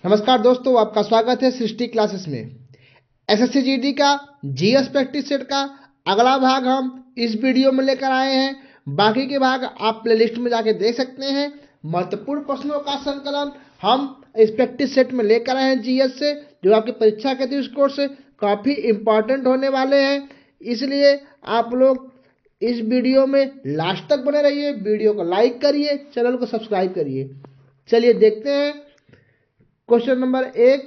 नमस्कार दोस्तों, आपका स्वागत है सृष्टि क्लासेस में। एसएससी जीडी का जीएस प्रैक्टिस सेट का अगला भाग हम इस वीडियो में लेकर आए हैं। बाकी के भाग आप प्लेलिस्ट में जाके देख सकते हैं। महत्वपूर्ण प्रश्नों का संकलन हम इस प्रैक्टिस सेट में लेकर आए हैं जीएस से, जो आपकी परीक्षा के दृष्टिकोण से काफ़ी इम्पॉर्टेंट होने वाले हैं। इसलिए आप लोग इस वीडियो में लास्ट तक बने रहिए, वीडियो को लाइक करिए, चैनल को सब्सक्राइब करिए। चलिए देखते हैं क्वेश्चन नंबर 1।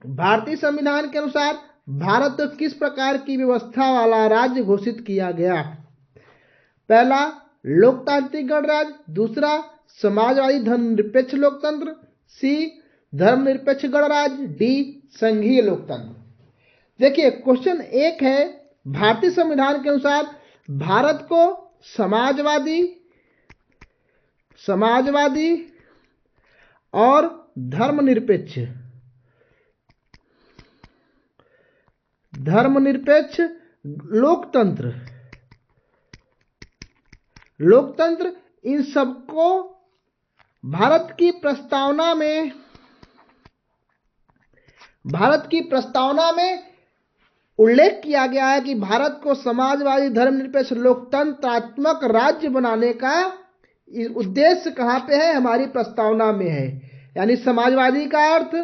भारतीय संविधान के अनुसार भारत को किस प्रकार की व्यवस्था वाला राज्य घोषित किया गया? पहला, लोकतांत्रिक गणराज्य। दूसरा, समाजवादी धर्मनिरपेक्ष लोकतंत्र। सी, धर्मनिरपेक्ष गणराज्य। डी, संघीय लोकतंत्र। देखिए क्वेश्चन 1 है, भारतीय संविधान के अनुसार भारत को समाजवादी और धर्मनिरपेक्ष लोकतंत्र इन सबको भारत की प्रस्तावना में उल्लेख किया गया है कि भारत को समाजवादी धर्मनिरपेक्ष लोकतंत्रात्मक राज्य बनाने का उद्देश्य कहाँ पे है? हमारी प्रस्तावना में है। यानी समाजवादी का अर्थ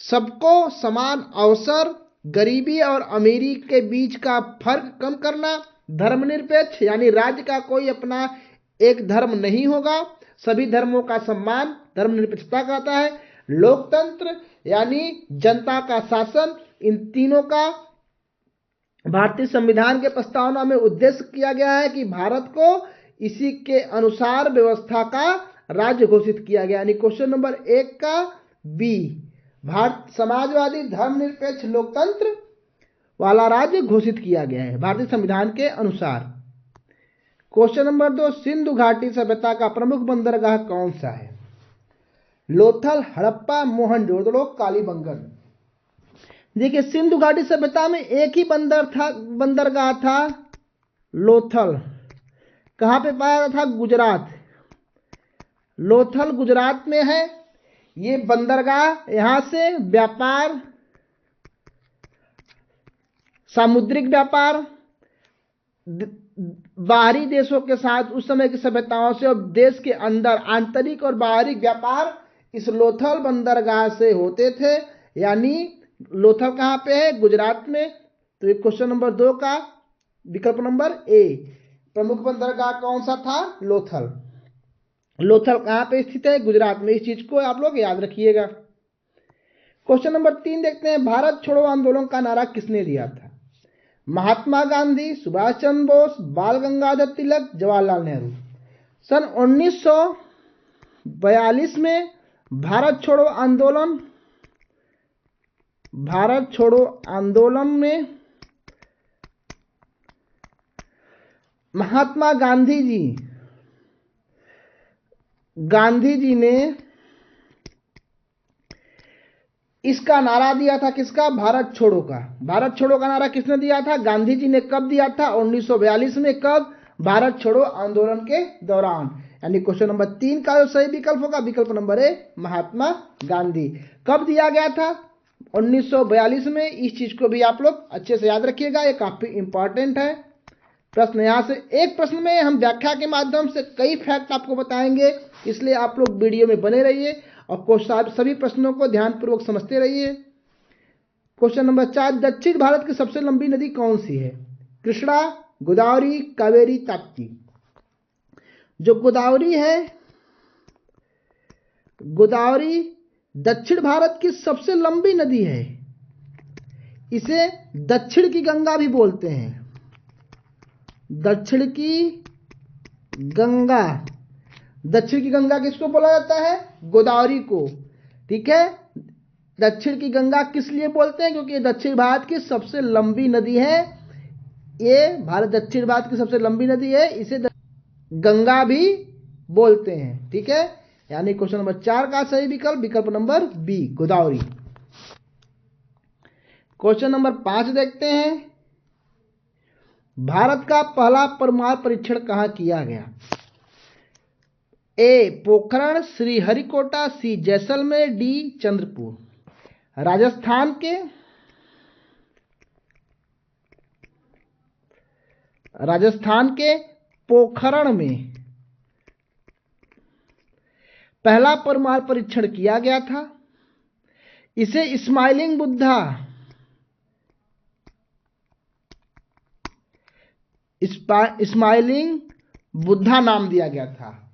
सबको समान अवसर, गरीबी और अमीरी के बीच का फर्क कम करना। धर्मनिरपेक्ष यानी राज्य का कोई अपना एक धर्म नहीं होगा, सभी धर्मों का सम्मान धर्मनिरपेक्षता कहता है। लोकतंत्र यानी जनता का शासन। इन तीनों का भारतीय संविधान के प्रस्तावना में उद्देश्य किया गया है कि भारत को इसी के अनुसार व्यवस्था का राज्य घोषित किया गया। यानी क्वेश्चन नंबर 1 का बी, भारत समाजवादी धर्मनिरपेक्ष लोकतंत्र वाला राज्य घोषित किया गया है भारतीय संविधान के अनुसार। क्वेश्चन नंबर 2, सिंधु घाटी सभ्यता का प्रमुख बंदरगाह कौन सा है? लोथल, हड़प्पा, मोहनजोदड़ो, कालीबंगन। देखिए सिंधु घाटी सभ्यता में एक ही बंदरगाह था, लोथल। कहाँ पे पाया था? गुजरात। लोथल गुजरात में है ये बंदरगाह। यहाँ से व्यापार, सामुद्रिक व्यापार बाहरी देशों के साथ उस समय की सभ्यताओं से और देश के अंदर आंतरिक और बाहरी व्यापार इस लोथल बंदरगाह से होते थे। यानी लोथल कहाँ पे है? गुजरात में। तो ये क्वेश्चन नंबर 2 का विकल्प नंबर ए, प्रमुख बंदरगाह कौन सा था? लोथल। लोथल कहाँ पे स्थित है? गुजरात में। इस चीज को आप लोग याद रखिएगा। क्वेश्चन नंबर 3 देखते हैं, भारत छोड़ो आंदोलन का नारा किसने दिया था? महात्मा गांधी, सुभाष चंद्र बोस, बाल गंगाधर तिलक, जवाहरलाल नेहरू। सन 1942 में भारत छोड़ो आंदोलन में महात्मा गांधी जी ने इसका नारा दिया था। किसका? भारत छोड़ो का। भारत छोड़ो का नारा किसने दिया था? गांधी जी ने। कब दिया था? 1942 में। कब? भारत छोड़ो आंदोलन के दौरान। यानी क्वेश्चन नंबर 3 का जो सही विकल्प होगा विकल्प नंबर ए, महात्मा गांधी। कब दिया गया था? 1942 में। इस चीज को भी आप लोग अच्छे से याद रखिएगा, ये काफी इंपॉर्टेंट है। प्रश्न यहाँ से एक प्रश्न में हम व्याख्या के माध्यम से कई फैक्ट आपको बताएंगे, इसलिए आप लोग वीडियो में बने रहिए और सभी प्रश्नों को ध्यानपूर्वक समझते रहिए। क्वेश्चन नंबर 4, दक्षिण भारत की सबसे लंबी नदी कौन सी है? कृष्णा, गोदावरी, कावेरी, ताप्ती। जो गोदावरी है, गोदावरी दक्षिण भारत की सबसे लंबी नदी है। इसे दक्षिण की गंगा भी बोलते हैं। दक्षिण की गंगा किसको बोला जाता है? गोदावरी को। ठीक है, दक्षिण की गंगा किस लिए बोलते हैं? क्योंकि ये दक्षिण भारत की सबसे लंबी नदी है। ये दक्षिण भारत की सबसे लंबी नदी है, इसे गंगा भी बोलते हैं। ठीक है, यानी क्वेश्चन नंबर 4 का सही विकल्प number B, Godavari. Question number 5 देखते हैं, भारत का पहला परमाणु परीक्षण कहाँ किया गया? ए पोखरण, श्रीहरिकोटा, सी जैसलमेर, डी चंद्रपुर। राजस्थान के पोखरण में पहला परमाणु परीक्षण किया गया था। इसे स्माइलिंग बुद्धा नाम दिया गया था।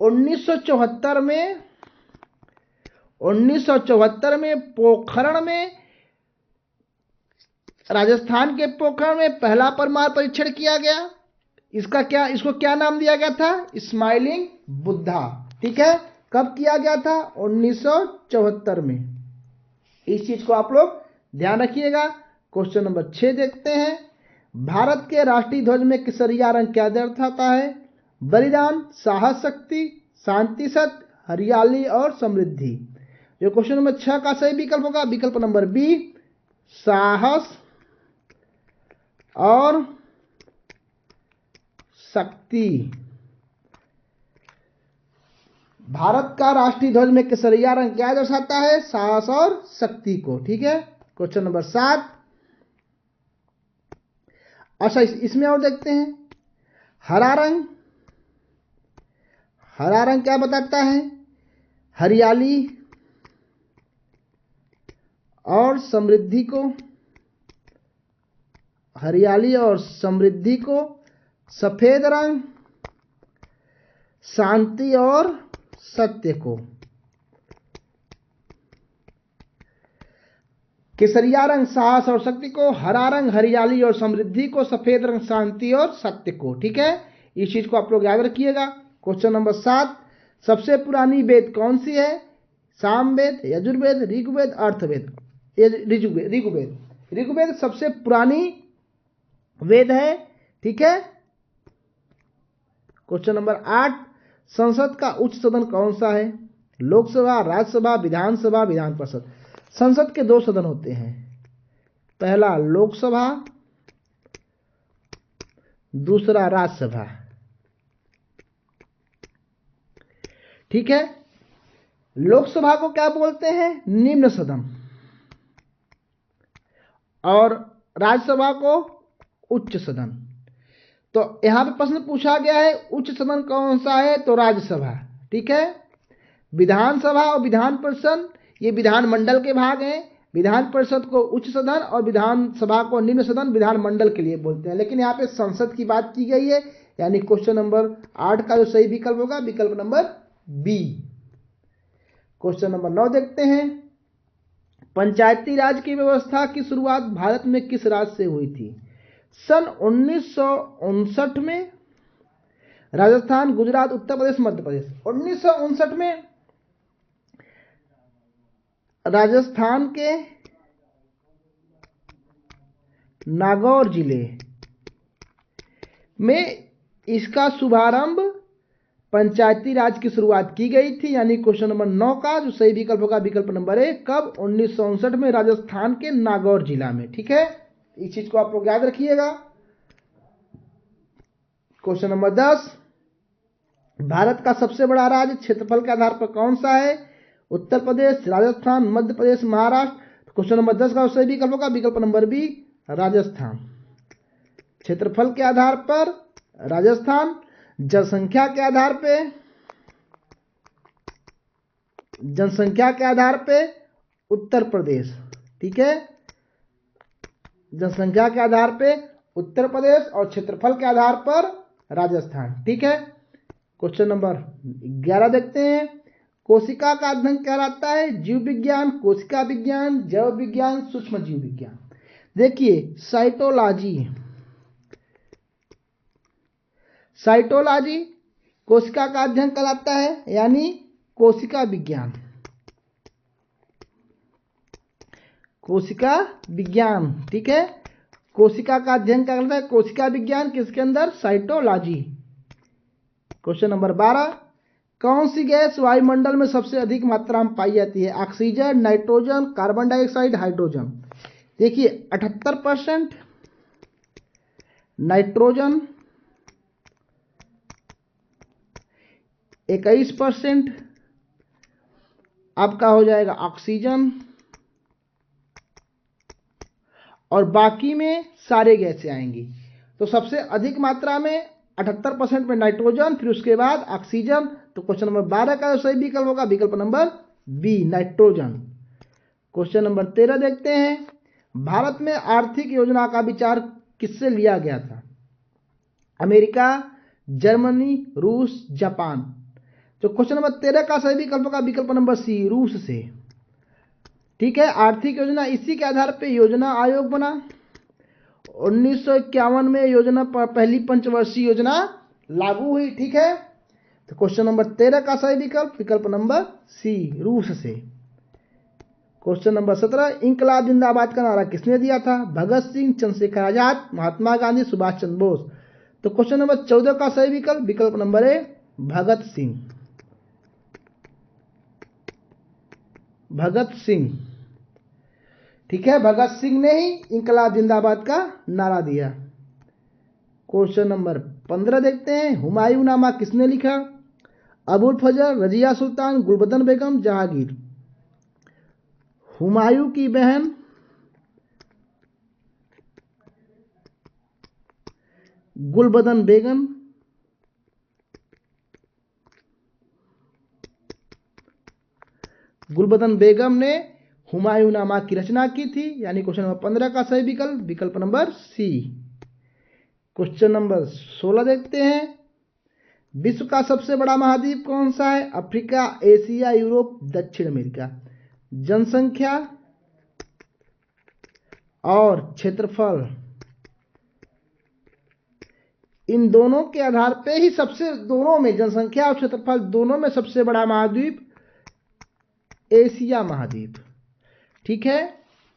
1974 में पोखरण में, राजस्थान के पोखरण में पहला परमाणु परीक्षण किया गया। इसको क्या नाम दिया गया था? स्माइलिंग बुद्धा। ठीक है, कब किया गया था? 1974 में। इस चीज को आप लोग ध्यान रखिएगा। क्वेश्चन नंबर 6 देखते हैं। भारत के राष्ट्रीय ध्वज में केसरिया रंग क्या दर्शाता है? बलिदान, साहस, शक्ति, शांति, सत्य, हरियाली और समृद्धि। जो क्वेश्चन नंबर 6 का सही विकल्प होगा विकल्प नंबर बी, साहस और शक्ति। भारत का राष्ट्रीय ध्वज में केसरिया रंग क्या दर्शाता है? साहस और शक्ति को। ठीक है, क्वेश्चन नंबर 7। अच्छा, इसमें और देखते हैं। हरा रंग क्या बताता है? हरियाली और समृद्धि को। सफेद रंग शांति और सत्य को। केसरिया रंग साहस और शक्ति को, हरा रंग हरियाली और समृद्धि को, सफेद रंग शांति और सत्य को। ठीक है, इस चीज को आप लोग याद रखिएगा। क्वेश्चन नंबर 7, सबसे पुरानी वेद कौन सी है? सामवेद, यजुर्वेद, ऋग्वेद, अर्थवेद। ऋग्वेद सबसे पुरानी वेद है। ठीक है, क्वेश्चन नंबर 8, संसद का उच्च सदन कौन सा है? लोकसभा, राज्यसभा, विधानसभा, विधान परिषद। संसद के 2 सदन होते हैं, पहला लोकसभा, दूसरा राज्यसभा। ठीक है, लोकसभा को क्या बोलते हैं? निम्न सदन, और राज्यसभा को उच्च सदन। तो यहां पे प्रश्न पूछा गया है उच्च सदन कौन सा है? तो राज्यसभा। ठीक है, विधानसभा और विधान परिषद ये विधानमंडल के भाग हैं। विधान परिषद को उच्च सदन और विधानसभा को निम्न सदन विधानमंडल के लिए बोलते हैं। लेकिन यहाँ पे संसद की बात की गई है, यानी क्वेश्चन नंबर 8 का जो सही विकल्प होगा विकल्प नंबर बी। क्वेश्चन नंबर 9 देखते हैं। पंचायती राज की व्यवस्था की शुरुआत भारत में किस राज्य से हुई थी? सन 1959 में राजस्थान, गुजरात, उत्तर प्रदेश, मध्य प्रदेश। 1959 में राजस्थान के नागौर जिले में इसका शुभारंभ, पंचायती राज की शुरुआत की गई थी। यानी क्वेश्चन नंबर 9 का जो सही विकल्प होगा विकल्प नंबर 1। कब? 1959 में राजस्थान के नागौर जिला में। ठीक है, इस चीज को आप लोग याद रखिएगा। क्वेश्चन नंबर 10, भारत का सबसे बड़ा राज्य क्षेत्रफल के आधार पर कौन सा है? उत्तर प्रदेश, राजस्थान, मध्य प्रदेश, महाराष्ट्र। क्वेश्चन नंबर 10 का सही विकल्प होगा विकल्प नंबर बी, राजस्थान। क्षेत्रफल के आधार पर राजस्थान, जनसंख्या के आधार पे उत्तर प्रदेश। ठीक है, जनसंख्या के आधार पे उत्तर प्रदेश और क्षेत्रफल के आधार पर राजस्थान। ठीक है, क्वेश्चन नंबर 11 देखते हैं। कोशिका का अध्ययन कहलाता है? जीव विज्ञान, कोशिका विज्ञान, जैव विज्ञान, सूक्ष्म जीव विज्ञान। देखिए, साइटोलॉजी कोशिका का अध्ययन कहलाता है, यानी कोशिका विज्ञान। ठीक है, कोशिका का अध्ययन क्या कहलाता है? कोशिका विज्ञान। किसके अंदर? साइटोलॉजी। क्वेश्चन नंबर 12, कौन सी गैस वायुमंडल में सबसे अधिक मात्रा में पाई जाती है? Oxygen, nitrogen, carbon dioxide, hydrogen. देखिए, 78% नाइट्रोजन, 21% आपका हो जाएगा ऑक्सीजन, और बाकी में सारे गैसें आएंगी। तो सबसे अधिक मात्रा में 78% में नाइट्रोजन, फिर उसके बाद ऑक्सीजन। तो क्वेश्चन नंबर 12 का जो सही विकल्प होगा विकल्प number B, nitrogen. Question number 13 देखते हैं, भारत में आर्थिक योजना का विचार किससे लिया गया था? अमेरिका, जर्मनी, रूस, जापान। तो क्वेश्चन नंबर 13 का सही विकल्प होगा विकल्प नंबर सी, रूस से। ठीक है, आर्थिक योजना, इसी के आधार पर योजना आयोग बना। 1951 में योजना पहली पंचवर्षीय योजना लागू हुई। ठीक है, तो क्वेश्चन नंबर 13 का सही विकल्प विकल्प नंबर सी, रूस से। क्वेश्चन नंबर 17, इंकलाब जिंदाबाद का नारा किसने दिया था? भगत सिंह, चंद्रशेखर आजाद, महात्मा गांधी, सुभाष चंद्र बोस। तो क्वेश्चन नंबर 14 का सही विकल्प विकल्प नंबर ए, भगत सिंह। भगत सिंह, ठीक है, भगत सिंह ने ही इंकलाब जिंदाबाद का नारा दिया। क्वेश्चन नंबर 15 देखते हैं, हुमायूं नामा किसने लिखा? अबुल फजल, रजिया सुल्तान, गुलबदन बेगम, जहांगीर। हुमायूं की बहन गुलबदन बेगम, गुलबदन बेगम ने हुमायूं नामा की रचना की थी, यानी क्वेश्चन नंबर 15 का सही विकल्प विकल्प नंबर सी। क्वेश्चन नंबर 16 देखते हैं, विश्व का सबसे बड़ा महाद्वीप कौन सा है? अफ्रीका, एशिया, यूरोप, दक्षिण अमेरिका। जनसंख्या और क्षेत्रफल, इन दोनों के आधार पे ही सबसे, दोनों में जनसंख्या और क्षेत्रफल दोनों में सबसे बड़ा महाद्वीप एशिया महाद्वीप। ठीक है,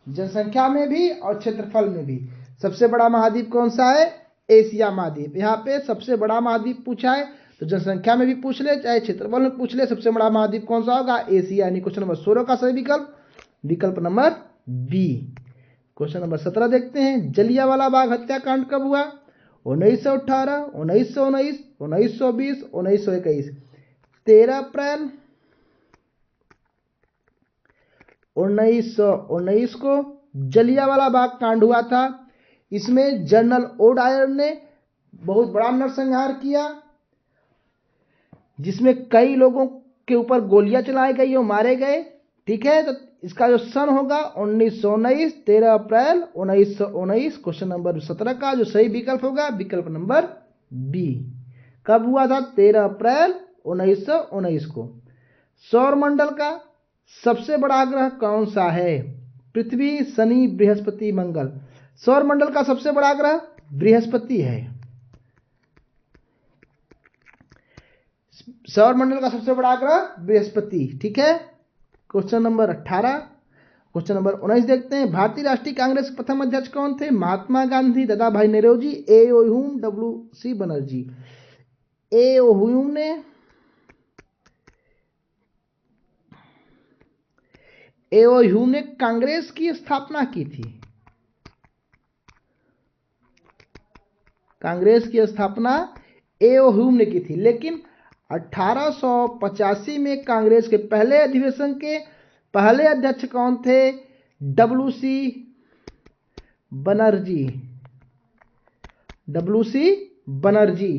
जनसंख्या में भी और क्षेत्रफल में भी सबसे बड़ा महाद्वीप कौन सा है? एशिया महाद्वीप। यहाँ पे सबसे बड़ा महाद्वीप पूछा है, तो जनसंख्या में भी पूछ ले चाहे क्षेत्रफल में पूछ ले, सबसे बड़ा महाद्वीप कौन सा होगा? एशिया, यानी क्वेश्चन नंबर 16 का सही विकल्प विकल्प नंबर बी। क्वेश्चन नंबर 17 देखते हैं, जलियांवाला बाग हत्याकांड कब हुआ? 1918, 1919, 1920, 1921। 13 अप्रैल 1919 को जलियांवाला बाग कांड हुआ था। इसमें जनरल ओ डायर ने बहुत बड़ा नरसंहार किया, जिसमें कई लोगों के ऊपर गोलियां चलाई गई और मारे गए। ठीक है, तो इसका जो सन होगा 1919, 13 अप्रैल 1919। क्वेश्चन नंबर 17 का जो सही विकल्प होगा विकल्प नंबर बी। कब हुआ था? 13 अप्रैल 1919 को। सौरमंडल का सबसे बड़ा ग्रह कौन सा है? पृथ्वी, शनि, बृहस्पति, मंगल। सौरमंडल का सबसे बड़ा ग्रह बृहस्पति है। सौरमंडल का सबसे बड़ा ग्रह बृहस्पति। ठीक है, क्वेश्चन नंबर 18। क्वेश्चन नंबर 19 देखते हैं, भारतीय राष्ट्रीय कांग्रेस के प्रथम अध्यक्ष कौन थे? महात्मा Gandhi, Dadabhai Naoroji, A O. Hume, W C. Banerjee. A O. Hume ने कांग्रेस की स्थापना की थी। कांग्रेस की स्थापना ए.ओ. ह्यूम ने की थी, लेकिन 1885 में कांग्रेस के पहले अधिवेशन के पहले अध्यक्ष कौन थे? डब्ल्यू.सी. बनर्जी। डब्ल्यू.सी. बनर्जी।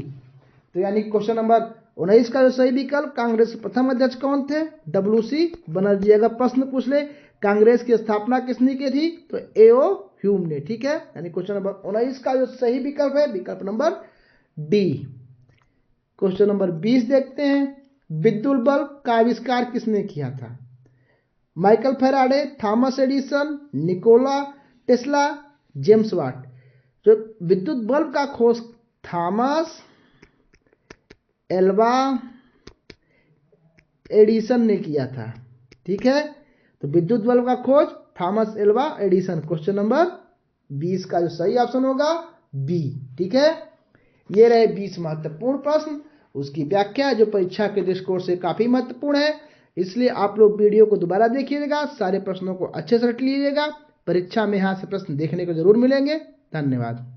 तो यानी क्वेश्चन नंबर 19 का जो सही विकल्प, कांग्रेस के प्रथम अध्यक्ष कौन थे? डब्ल्यू.सी. बनर्जी। अगर प्रश्न पूछ ले कांग्रेस की स्थापना किसने की थी, तो ए.ओ. ह्यूम ने। ठीक है, यानी क्वेश्चन नंबर 19 का जो सही विकल्प है विकल्प नंबर डी। क्वेश्चन नंबर 20 देखते हैं, विद्युत बल्ब का आविष्कार किसने किया था? Michael Faraday, Thomas Edison, Nikola Tesla, James Watt. जो विद्युत बल्ब का खोज थॉमस एल्वा एडिसन ने किया था। ठीक है, तो विद्युत बल्ब का खोज Thomas Alva Edison. Question number 20 का जो सही ऑप्शन होगा बी। ठीक है, ये रहे 20 महत्वपूर्ण प्रश्न, उसकी व्याख्या जो परीक्षा के दृष्टिकोण से काफी महत्वपूर्ण है, इसलिए आप लोग वीडियो को दोबारा देखिएगा, सारे प्रश्नों को अच्छे से रट लीजिएगा। परीक्षा में यहाँ से प्रश्न देखने को जरूर मिलेंगे। धन्यवाद।